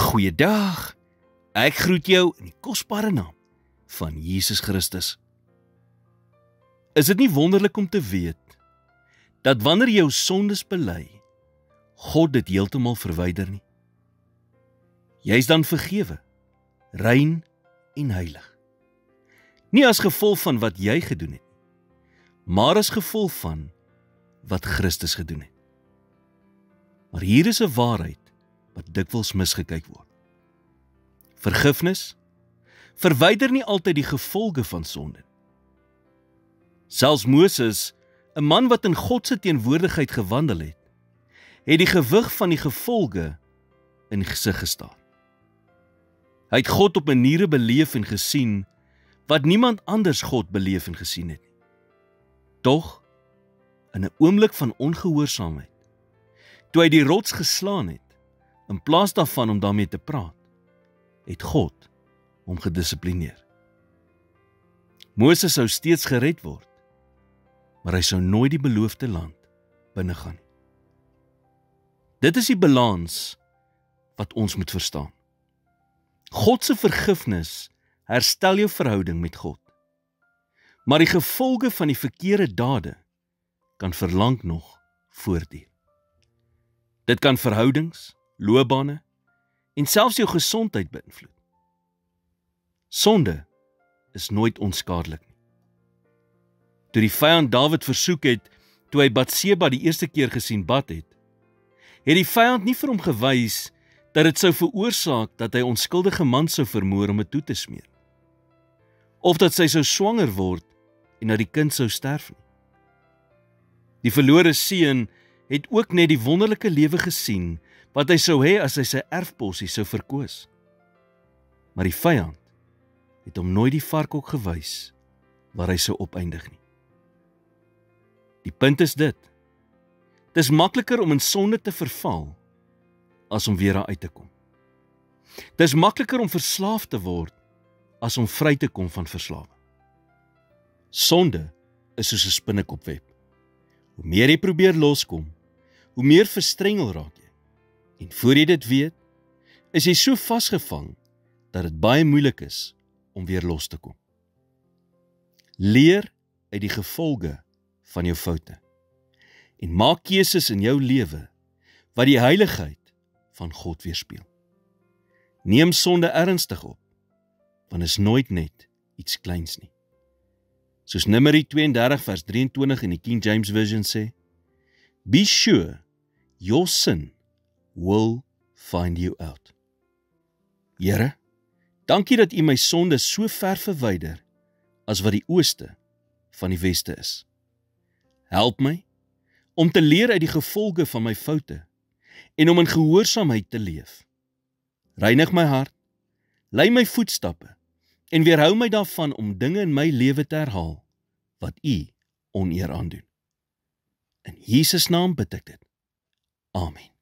Goeiedag, ek groet jou in die kosbare naam van Jesus Christus. Is dit nie wonderlik om te weet, dat wanneer jy jou sondes bely, God dit heeltemal verwyder nie? Jy is dan vergewe, rein en heilig. Nie as gevolg van wat jy gedoen het, maar as gevolg van wat Christus gedoen het. Maar hier is 'n waarheid wat dikwels misgekyk word. Vergifnis verwyder nie altyd die gevolge van sonde. Selfs Moses, 'n man wat in God se teenwoordigheid gewandel het, het die gewig van die gevolge in die gesig gestaar. Hy het God op maniere beleef en gesien wat niemand anders God beleef en gesien het nie. Tog, in 'n oomblik van ongehoorsaamheid, toe hy die rots geslaan het, in plaas daarvan om daarmee te praat, het God hom gedissiplineer. Moses sou steeds gered word, maar hy sou nooit die beloofde land binnegaan nie. Dit is die balans wat ons moet verstaan. God se vergifnis herstel jou verhouding met God, maar die gevolge van die verkeerde dade kan verlang nog voortduur. Dit kan verhoudings, loopbane en selfs jou gesondheid beïnvloed. Sonde is nooit onskadelik nie. Toe die vyand Dawid versoek het, toe hy Batseba die eerste keer gesien bad het die vyand nie vir hom gewys dat dit sou veroorsaak dat hy onskuldige man sou vermoor om dit toe te smeer, of dat sy sou swanger word en dat die kind sou sterf nie. Die verlore seun het ook net die wonderlike lewe gesien wat hy sou hê as hy sy erfposie sou verkoos. Maar die vyand het hom nooit die varkhok gewys waar hy sou opeindig nie. Die punt is dit: dit is makliker om in sonde te verval as om weer daaruit te kom. Dit is makliker om verslaaf te word as om vry te kom van verslawing. Sonde is soos 'n spinnekopweb. Hoe meer jy probeer loskom, hoe meer verstrengel raak jy. En voor jy dit weet, is jy so vasgevang dat dit baie moeilik is om weer los te kom. Leer uit die gevolge van jou foute en maak keuses in jou lewe wat die heiligheid van God weerspieël. Neem sonde ernstig op, want is nooit net iets kleins nie. Soos Numeri 32 vers 23 in die King James Version sê, "Be sure your sin will find you out." Here, dankie dat U my sonde so ver verwyder as wat die ooste van die weste is. Help my om te leer uit die gevolge van my foute en om in gehoorsaamheid te leef. Reinig my hart, lei my voetstappe en weerhou my daarvan om dinge in my lewe te herhaal wat U oneer aandoen. In Jesus naam bid ek dit. Amen.